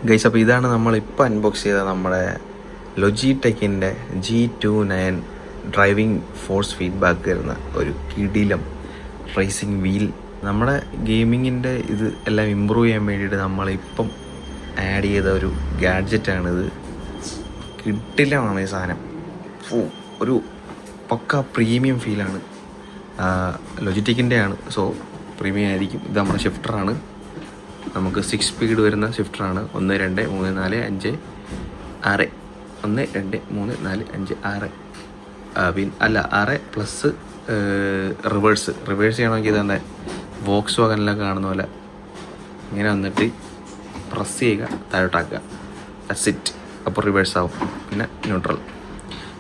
Guys, അപ്പോൾ ഇതാണ് നമ്മളിപ്പോൾ അൺബോക്സ് ചെയ്ത നമ്മുടെ ലൊജിടെക്കിൻ്റെ G29 ഡ്രൈവിംഗ് ഫോഴ്സ് ഫീഡ്ബാക്ക് വരുന്ന ഒരു കിടിലം റേസിംഗ് വീൽ. നമ്മുടെ ഗെയിമിങ്ങിൻ്റെ ഇത് എല്ലാം ഇമ്പ്രൂവ് ചെയ്യാൻ വേണ്ടിയിട്ട് നമ്മളിപ്പം ആഡ് ചെയ്ത ഒരു ഗാഡ്ജറ്റാണിത്. കിടിലമാണ് ഈ സാധനം. ഒരു പക്ക പ്രീമിയം ഫീലാണ്. ലൊജിടെക്കിൻ്റെ ആണ്, സോ പ്രീമിയം ആയിരിക്കും. ഇത് നമ്മുടെ ഷിഫ്റ്ററാണ്. നമുക്ക് 6 സ്പീഡ് വരുന്ന ഷിഫ്റ്ററാണ്. 1 2 3 4 5 6 1 2 3 4 5 6 അല്ല 6 പ്ലസ് റിവേഴ്സ് ചെയ്യണമെങ്കിൽ ഇതെന്താ വോക്സ് വാഗനിലൊക്കെ കാണുന്ന പോലെ ഇങ്ങനെ വന്നിട്ട് പ്രസ് ചെയ്യുക, താഴോട്ടാക്കുക, സിറ്റ്, അപ്പോൾ റിവേഴ്സ് ആവും. പിന്നെ ന്യൂട്രൽ.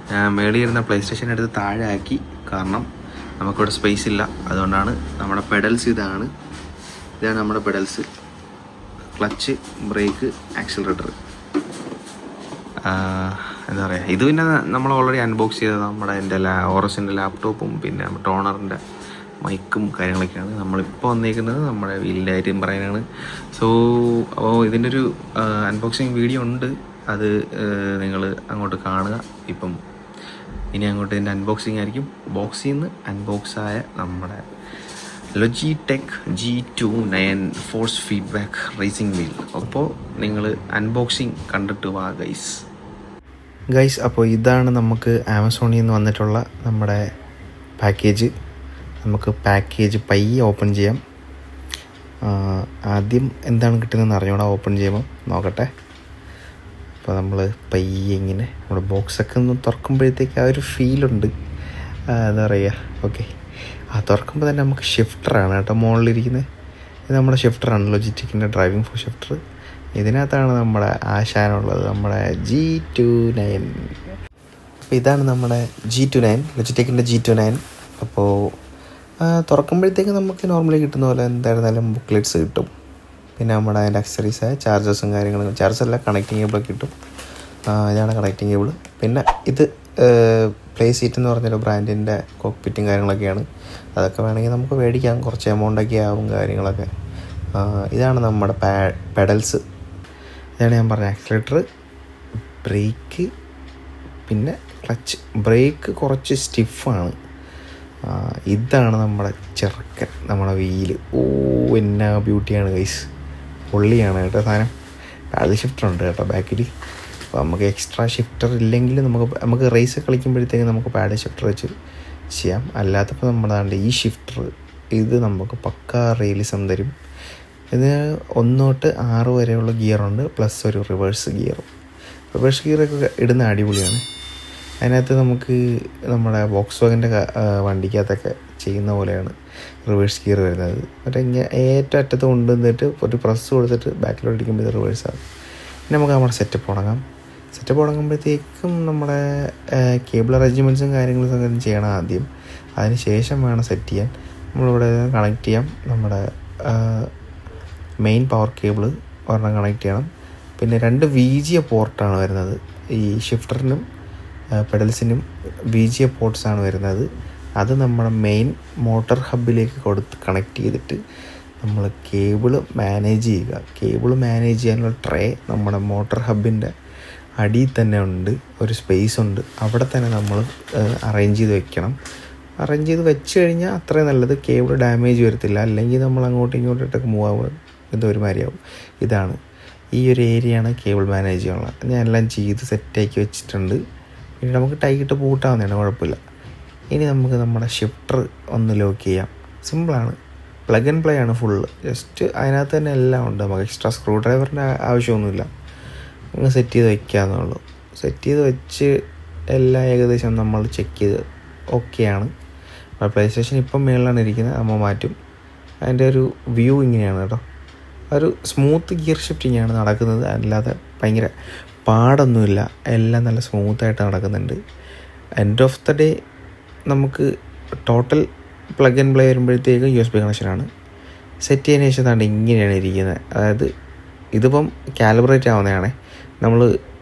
ഞാൻ മേളിൽ ഇരുന്ന പ്ലേ സ്റ്റേഷൻ എടുത്ത് താഴെ ആക്കി, കാരണം നമുക്കിവിടെ സ്പേസ് ഇല്ല. അതുകൊണ്ടാണ് നമ്മുടെ പെഡൽസ് ഇതാണ് നമ്മുടെ പെഡൽസ്. Clutch, break, accelerator. എന്താ പറയുക, ഇത് പിന്നെ നമ്മൾ ഓൾറെഡി അൺബോക്സ് ചെയ്തത് നമ്മുടെ ഓറസിൻ്റെ ലാപ്ടോപ്പും പിന്നെ ടോണറിൻ്റെ മൈക്കും കാര്യങ്ങളൊക്കെയാണ്. നമ്മളിപ്പോൾ വന്നിരിക്കുന്നത് നമ്മുടെ വീലിൻ്റെ കാര്യം പറയാനാണ്. അപ്പോൾ ഇതിൻ്റെ ഒരു അൺബോക്സിങ് വീഡിയോ ഉണ്ട്, അത് നിങ്ങൾ അങ്ങോട്ട് കാണുക. ഇപ്പം ഇനി അങ്ങോട്ട് ഇതിൻ്റെ അൺബോക്സിങ് ആയിരിക്കും. ബോക്സിൽ നിന്ന് അൺബോക്സ് ആയ നമ്മുടെ Logitech G29 force feedback racing wheel. അപ്പോൾ നിങ്ങൾ അൺബോക്സിങ് കണ്ടിട്ട് വാ ഗൈസ്. അപ്പോൾ ഇതാണ് നമുക്ക് ആമസോണിൽ നിന്ന് വന്നിട്ടുള്ള നമ്മുടെ പാക്കേജ്. നമുക്ക് പാക്കേജ് പയ്യെ ഓപ്പൺ ചെയ്യാം. ആദ്യം എന്താണ് കിട്ടുന്നതെന്ന് അറിഞ്ഞോടാ ഓപ്പൺ ചെയ്യുമ്പോൾ. നോക്കട്ടെ. അപ്പോൾ നമ്മൾ പയ്യെ ഇങ്ങനെ നമ്മുടെ ബോക്സൊക്കെ ഒന്ന് തുറക്കുമ്പോഴത്തേക്ക് ആ ഒരു ഫീലുണ്ട്. എന്താ പറയുക, ഓക്കെ. തുറക്കുമ്പോൾ തന്നെ നമുക്ക് ഷിഫ്റ്ററാണ് കേട്ടോ മുകളിലിരിക്കുന്നത്. ഇത് നമ്മുടെ ഷിഫ്റ്ററാണ്, ലൊജിടെക്കിൻ്റെ ഡ്രൈവിംഗ് ഫോർ ഷിഫ്റ്റർ. ഇതിനകത്താണ് നമ്മുടെ ആശാനുള്ളത്, നമ്മുടെ G29. അപ്പോൾ ഇതാണ് നമ്മുടെ G29, ലൊജിടെക്കിൻ്റെ G29. അപ്പോൾ തുറക്കുമ്പോഴത്തേക്ക് നമുക്ക് നോർമലി കിട്ടുന്ന പോലെ എന്തായിരുന്നാലും ബുക്ക്ലെറ്റ്സ് കിട്ടും. പിന്നെ നമ്മുടെ അതിൻ്റെ അക്സറീസായ ചാർജേഴ്സും കാര്യങ്ങളും, ചാർജറല്ല കണക്റ്റിംഗ് കേബിളൊക്കെ കിട്ടും. ഇതാണ് കണക്റ്റിംഗ് കേബിൾ. പിന്നെ ഇത് പ്ലേ സീറ്റ് എന്ന് പറഞ്ഞൊരു ബ്രാൻഡിൻ്റെ കോക്പിറ്റും കാര്യങ്ങളൊക്കെയാണ്. അതൊക്കെ വേണമെങ്കിൽ നമുക്ക് മേടിക്കാം, കുറച്ച് എമൗണ്ടൊക്കെ ആവും കാര്യങ്ങളൊക്കെ. ഇതാണ് നമ്മുടെ പെഡൽസ്. ഇതാണ് ഞാൻ പറഞ്ഞ ആക്സിലേറ്റർ, ബ്രേക്ക്, പിന്നെ ക്ലച്ച്. ബ്രേക്ക് കുറച്ച് സ്റ്റിഫാണ്. ഇതാണ് നമ്മുടെ ചെറുക്കൻ, നമ്മുടെ വീല്. എന്നാ ബ്യൂട്ടിയാണ് ഗൈസ്, പൊള്ളിയാണ് കേട്ടോ സാധനം. പാഡൽ ഷിഫ്റ്റർ ഉണ്ട് കേട്ടോ ബാക്കിൽ. അപ്പോൾ നമുക്ക് എക്സ്ട്രാ ഷിഫ്റ്റർ ഇല്ലെങ്കിൽ നമുക്ക് റേസ് കളിക്കുമ്പോഴത്തേക്ക് നമുക്ക് പാഡൽ ഷിഫ്റ്റർ വെച്ച് ചെയ്യാം. അല്ലാത്തപ്പോൾ നമ്മുടെ ഈ ഷിഫ്റ്റർ ഇത് നമുക്ക് പക്കാ റിയലിസം തരും. ഇത് 1 തൊട്ട് 6 വരെയുള്ള ഗിയറുണ്ട്, പ്ലസ് ഒരു റിവേഴ്സ് ഗിയറൊക്കെ ഇടുന്ന അടിപൊളിയാണ്. അതിനകത്ത് നമുക്ക് നമ്മുടെ വോക്സ് വാഗൻ്റെ വണ്ടിക്കകത്തൊക്കെ ചെയ്യുന്ന പോലെയാണ് റിവേഴ്സ് ഗിയർ വരുന്നത്. മറ്റേ ഇങ്ങനെ ഏറ്റവും അറ്റത്ത് കൊണ്ടുവന്നിട്ട് ഒരു പ്രസ് കൊടുത്തിട്ട് ബാക്കിലോട്ട് അടിക്കുമ്പോൾ ഇത് റിവേഴ്സാകും. പിന്നെ നമുക്ക് നമ്മുടെ സെറ്റപ്പ് തുടങ്ങുമ്പോഴത്തേക്കും നമ്മുടെ കേബിൾ അറേഞ്ച്മെൻറ്റ്സും കാര്യങ്ങളും ചെയ്യണം ആദ്യം. അതിന് ശേഷം വേണം സെറ്റ് ചെയ്യാൻ. നമ്മളിവിടെ കണക്ട് ചെയ്യാം. നമ്മുടെ മെയിൻ പവർ കേബിൾ ഒരെണ്ണം കണക്ട് ചെയ്യണം. പിന്നെ 2 VGA പോർട്ടാണ് വരുന്നത്. ഈ ഷിഫ്റ്ററിനും പെഡൽസിനും VGA പോർട്ട്സാണ് വരുന്നത്. അത് നമ്മുടെ മെയിൻ മോട്ടർ ഹബിലേക്ക് കണക്ട് ചെയ്തിട്ട് നമ്മൾ കേബിള് മാനേജ് ചെയ്യുക. കേബിള് മാനേജ് ചെയ്യാനുള്ള ട്രേ നമ്മുടെ മോട്ടർ ഹബിൻ്റെ അടിയിൽ തന്നെ ഉണ്ട്, ഒരു സ്പേസ് ഉണ്ട്. അവിടെ തന്നെ നമ്മൾ അറേഞ്ച് ചെയ്ത് വെക്കണം. അറേഞ്ച് ചെയ്ത് വെച്ച് കഴിഞ്ഞാൽ അത്രയും നല്ലത്, കേബിൾ ഡാമേജ് വരത്തില്ല. അല്ലെങ്കിൽ നമ്മൾ അങ്ങോട്ടും ഇങ്ങോട്ടിട്ടൊക്കെ മൂവ് ആവുക ഒരു മാതിരിയാവും. ഇതാണ് ഈ ഒരു ഏരിയയാണ് കേബിൾ മാനേജ് ചെയ്യാനുള്ളത്. ഞാൻ എല്ലാം ചെയ്ത് സെറ്റാക്കി വെച്ചിട്ടുണ്ട്. പിന്നെ നമുക്ക് ടൈറ്റ് പൂട്ടാവുന്നതാണ്, കുഴപ്പമില്ല. ഇനി നമുക്ക് നമ്മുടെ ഷിഫ്റ്റർ ഒന്ന് ലോക്ക് ചെയ്യാം. സിമ്പിളാണ്, പ്ലഗ് ആൻഡ് പ്ലേ ആണ് ഫുള്ള്. ജസ്റ്റ് അതിനകത്ത് തന്നെ എല്ലാം ഉണ്ട്. നമുക്ക് എക്സ്ട്രാ സ്ക്രൂ ഡ്രൈവറിൻ്റെ ആവശ്യമൊന്നുമില്ല. നമുക്ക് സെറ്റ് ചെയ്ത് വയ്ക്കാമെന്നുള്ളൂ. സെറ്റ് ചെയ്ത് വെച്ച് എല്ലാം ഏകദേശം നമ്മൾ ചെക്ക് ചെയ്ത് ഓക്കെയാണ്. അപ്പോൾ പ്ലേ സ്റ്റേഷൻ ഇപ്പം മേളിലാണ് ഇരിക്കുന്നത്, നമ്മൾ മാറ്റും. അതിൻ്റെ ഒരു വ്യൂ ഇങ്ങനെയാണ് കേട്ടോ. ഒരു സ്മൂത്ത് ഗിയർ ഷിഫ്റ്റിംഗ് ആണ് നടക്കുന്നത്, അല്ലാതെ ഭയങ്കര പാടൊന്നുമില്ല. എല്ലാം നല്ല സ്മൂത്തായിട്ട് നടക്കുന്നുണ്ട്. എൻഡ് ഓഫ് ദ ഡേ നമുക്ക് ടോട്ടൽ പ്ലഗ് ആൻഡ് പ്ലേ വരുമ്പോഴത്തേക്ക് USB കണക്ഷനാണ്. സെറ്റ് ചെയ്തതിന് ശേഷം ഇങ്ങനെയാണ് ഇരിക്കുന്നത്. അതായത് ഇതിപ്പം കാലിബ്രേറ്റ് ആവുന്നതാണേ. നമ്മൾ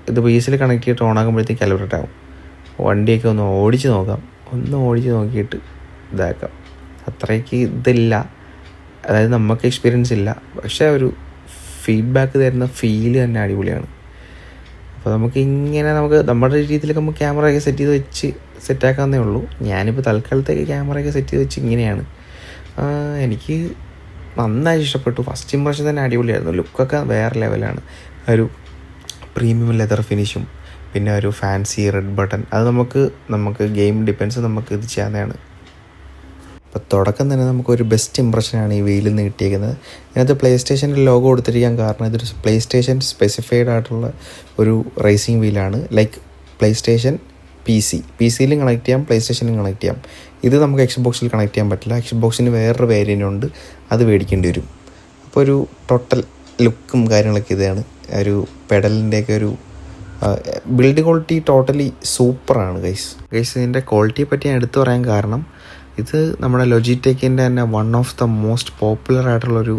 ഇത് ബേസിൽ കണക്ട് ചെയ്തിട്ട് ഓണാക്കുമ്പോഴത്തേക്ക് കാലിബ്രേറ്റ് ആവും. വണ്ടിയൊക്കെ ഒന്ന് ഓടിച്ച് നോക്കിയിട്ട് ഇതാക്കാം. അത്രയ്ക്ക് ഇതില്ല, അതായത് നമുക്ക് എക്സ്പീരിയൻസ് ഇല്ല, പക്ഷേ ഒരു ഫീഡ്ബാക്ക് തരുന്ന ഫീല് തന്നെ അടിപൊളിയാണ്. അപ്പോൾ നമുക്ക് നമ്മുടെ രീതിയിലൊക്കെ നമുക്ക് ക്യാമറയൊക്കെ സെറ്റാക്കാവുന്നേ ഉള്ളൂ. ഞാനിപ്പോൾ തൽക്കാലത്തേക്ക് ക്യാമറയൊക്കെ സെറ്റ് ചെയ്ത് വെച്ച് ഇങ്ങനെയാണ്. എനിക്ക് നന്നായി ഇഷ്ടപ്പെട്ടു. ഫസ്റ്റ് ഇംപ്രഷൻ തന്നെ അടിപൊളിയായിരുന്നു. ലുക്കൊക്കെ വേറെ ലെവലാണ്. ഒരു പ്രീമിയം ലെതർ ഫിനിഷും പിന്നെ ഒരു ഫാൻസി റെഡ് ബട്ടൺ. അത് നമുക്ക് ഗെയിം ഡിപ്പെൻസ് നമുക്ക് ഇത് ചെയ്യാവുന്നതാണ്. അപ്പോൾ തുടക്കം തന്നെ നമുക്കൊരു ബെസ്റ്റ് ഇംപ്രഷനാണ് ഈ വീലിൽ നിന്ന് കിട്ടിയിരിക്കുന്നത്. ഇതിനകത്ത് പ്ലേ സ്റ്റേഷൻ്റെ ലോഗോ കൊടുത്തിരിക്കാൻ കാരണം ഇതൊരു പ്ലേ സ്റ്റേഷൻ സ്പെസിഫൈഡ് ആയിട്ടുള്ള ഒരു റേസിംഗ് വീലാണ്. ലൈക്ക് പ്ലേ സ്റ്റേഷൻ പി സിയിലും കണക്ട് ചെയ്യാം, പ്ലേ സ്റ്റേഷനിലും കണക്ട് ചെയ്യാം. ഇത് നമുക്ക് എക്സ് ബോക്സിൽ കണക്ട് ചെയ്യാൻ പറ്റില്ല. എക്സ് ബോക്സിന് വേറൊരു വേരിയൻ്റ് ഉണ്ട്, അത് മേടിക്കേണ്ടി വരും. അപ്പോൾ ഒരു ടോട്ടൽ ലുക്കും കാര്യങ്ങളൊക്കെ ഇതാണ്. ഒരു പെഡലിൻ്റെയൊക്കെ ഒരു ബിൽഡ് ക്വാളിറ്റി ടോട്ടലി സൂപ്പറാണ് ഗൈസ്. ഇതിൻ്റെ ക്വാളിറ്റിയെ പറ്റി ഞാൻ എടുത്തു പറയാൻ കാരണം ഇത് നമ്മുടെ ലോജിടെക്കിൻ്റെ തന്നെ one of the most popular ആയിട്ടുള്ളൊരു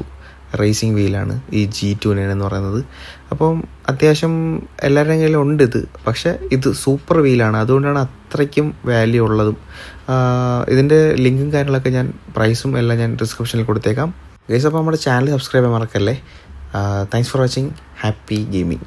റേസിംഗ് വീലാണ് ഈ G2 എന്ന് പറയുന്നത്. അപ്പം അത്യാവശ്യം എല്ലാവരുടെയും കയ്യിലും ഉണ്ട് ഇത്. പക്ഷേ ഇത് സൂപ്പർ വീലാണ്, അതുകൊണ്ടാണ് അത്രയ്ക്കും വാല്യൂ ഉള്ളതും. ഇതിൻ്റെ ലിങ്കും കാര്യങ്ങളൊക്കെ പ്രൈസും എല്ലാം ഞാൻ ഡിസ്ക്രിപ്ഷനിൽ കൊടുത്തേക്കാം ഗൈസ്. അപ്പോൾ നമ്മുടെ ചാനൽ സബ്സ്ക്രൈബ് ചെയ്യാൻ മറക്കല്ലേ. Thanks for watching. Happy gaming.